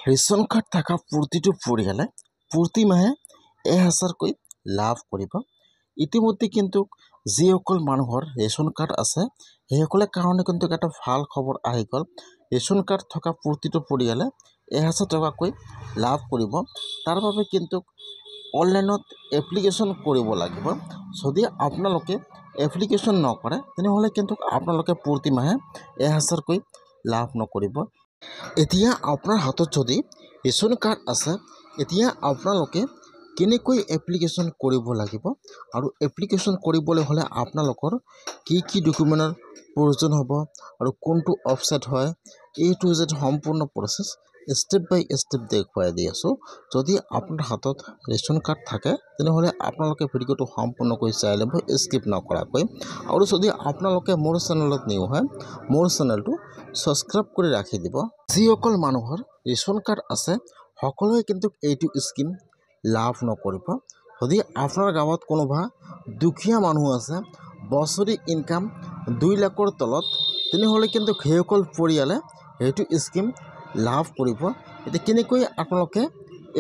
Ration card থকা প্ৰতিটো পৰিয়ালে প্ৰতি মাহে 1000কৈ লাভ কৰিব। ইতিমধ্যে কিন্তু যিসকল মানুহৰ ৰেচন কাৰ্ড আছে সেইসকলৰ কাৰণে কিন্তু এটা ভাল খবৰ আহি গ'ল। ৰেচন কাৰ্ড থকা প্ৰতিটো পৰিয়ালে 1000 টকাকৈ লাভ কৰিব। তাৰ বাবে কিন্তু অনলাইনত এপ্লিকেশ্যন কৰিব লাগিব। যদি আপোনালোকে এপ্লিকেশ্যন নকৰে তেনেহ'লে কিন্তু আপোনালোকে প্ৰতি মাহে 1000কৈ লাভ নকৰিব। এতিয়া আপোনাৰ হাতত যদি ৰেচন কাৰ্ড আছে এতিয়া আপোনালোকে কেনেকৈ এপ্লিকেশ্যন কৰিব লাগিব আৰু এপ্লিকেশ্যন কৰিবলৈ হ'লে আপোনালোকৰ কি ডকুমেণ্টৰ প্ৰয়োজন হ'ব আৰু কোনটো ৱেবছাইট হয় A to Z সম্পূৰ্ণ প্ৰচেছ ষ্টেপ বাই ষ্টেপ দেখুৱাই দি আছোঁ। যদি আপোনাৰ হাতত ৰেচন কাৰ্ড থাকে তেনেহ'লে আপোনালোকে ভিডিঅ'টো সম্পূৰ্ণকৈ চাই ল'ব স্কিপ নকৰাকৈ। আৰু যদি আপোনালোকে মোৰ চেনেলত নিউ হয় মোৰ চেনেলটো ছাবস্ক্ৰাইব কৰি ৰাখি দিব। যিসকল মানুহৰ ৰেচন কাৰ্ড আছে সকলোৱে কিন্তু এইটো স্কিম লাভ নকৰিব। যদি আপোনাৰ গাঁৱত কোনোবা দুখীয়া মানুহ আছে বছৰি ইনকাম 2 লাখৰ তলত তেনেহ'লে কিন্তু সেইসকল পৰিয়ালে সেইটো স্কিম লাভ কৰিব। এতিয়া কেনেকৈ আপোনালোকে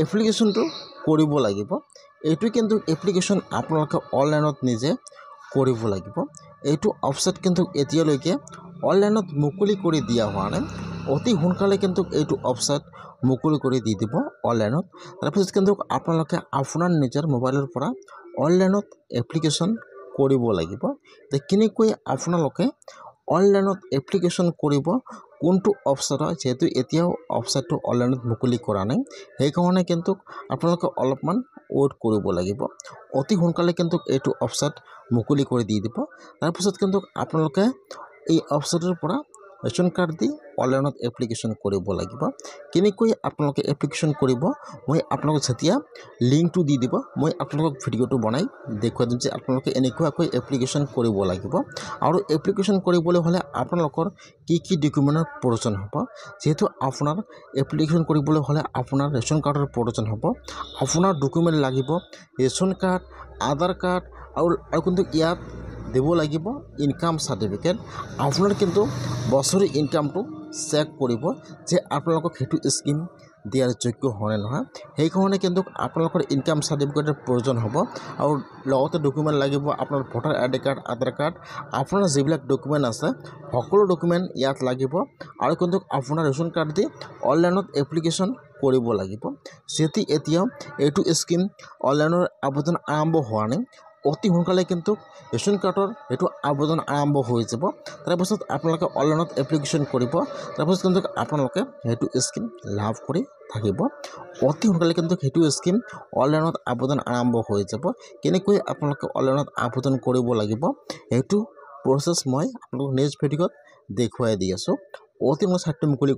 এপ্লিকেশ্যনটো কৰিব লাগিব এইটো কিন্তু এপ্লিকেশ্যন আপোনালোকে অনলাইনত নিজে কৰিব লাগিব। এইটো ৱেবছাইট কিন্তু এতিয়ালৈকে অনলাইনত মুকলি কৰি দিয়া হোৱা নাই। অতি সোনকালে কিন্তু এইটো ৱেবছাইট মুকলি কৰি দি দিব অনলাইনত। তাৰপিছত কিন্তু আপোনালোকে আপোনাৰ নিজৰ মোবাইলৰ পৰা অনলাইনত এপ্লিকেশ্যন কৰিব লাগিব। কেনেকৈ আপোনালোকে অনলাইনত এপ্লিকেশ্যন কৰিব কোনটো ৱেবছাইট হয় যিহেতু এতিয়াও ৱেবছাইটটো অনলাইনত মুকলি কৰা নাই সেইকাৰণে কিন্তু আপোনালোকে অলপমান ৱেইট কৰিব লাগিব। অতি সোনকালে কিন্তু এইটো ৱেবছাইট মুকলি কৰি দি দিব। তাৰপিছত কিন্তু আপোনালোকে এই ৱেবছাইটৰ পৰা ৰেচন কাৰ্ড দি অনলাইনত এপ্লিকেশ্যন কৰিব লাগিব। কেনেকৈ আপোনালোকে এপ্লিকেশ্যন কৰিব মই আপোনালোকক যেতিয়া লিংকটো দি দিব মই আপোনালোকক ভিডিঅ'টো বনাই দেখুৱাই দিম যে আপোনালোকে এনেকুৱাকৈ এপ্লিকেশ্যন কৰিব লাগিব। আৰু এপ্লিকেশ্যন কৰিবলৈ হ'লে আপোনালোকৰ কি ডকুমেণ্টৰ প্ৰয়োজন হ'ব যিহেতু আপোনাৰ এপ্লিকেশ্যন কৰিবলৈ হ'লে আপোনাৰ ৰেচন কাৰ্ডৰ প্ৰয়োজন হ'ব। আপোনাৰ ডকুমেণ্ট লাগিব ৰেচন কাৰ্ড আধাৰ কাৰ্ড আৰু কিন্তু ইয়াত দিব লাগিব ইনকাম চাৰ্টিফিকেট। আপোনাৰ কিন্তু বছৰি ইনকামটো চেক কৰিব যে আপোনালোকক সেইটো স্কিম দিয়াৰ যোগ্য হয়নে নহয়। সেইকাৰণে কিন্তু আপোনালোকৰ ইনকাম চাৰ্টিফিকেটৰ প্ৰয়োজন হ'ব আৰু লগতে ডকুমেণ্ট লাগিব আপোনাৰ ভোটাৰ ID কাৰ্ড আধাৰ কাৰ্ড আপোনাৰ যিবিলাক ডকুমেণ্ট আছে সকলো ডকুমেণ্ট ইয়াত লাগিব। আৰু কিন্তু আপোনাৰ ৰেচন কাৰ্ড দি অনলাইনত এপ্লিকেশ্যন কৰিব লাগিব। যিহেতু এতিয়াও এইটো স্কিম অনলাইনৰ আবেদন আৰম্ভ হোৱা নাই অতি সোনকালে কিন্তু ৰেচন কাৰ্ডৰ এইটো আবেদন আৰম্ভ হৈ যাব। তাৰপিছত আপোনালোকে অনলাইনত এপ্লিকেশ্যন কৰিব তাৰপিছত কিন্তু আপোনালোকে সেইটো স্কিম লাভ কৰি থাকিব। অতি সোনকালে কিন্তু সেইটো স্কিম অনলাইনত আবেদন আৰম্ভ হৈ যাব। কেনেকৈ আপোনালোকে অনলাইনত আবেদন কৰিব লাগিব সেইটো প্ৰচেছ মই আপোনালোকক নেক্সট ভিডিঅ'ত দেখুৱাই দি আছোঁ। অতি মই ছাইটটো মুকলি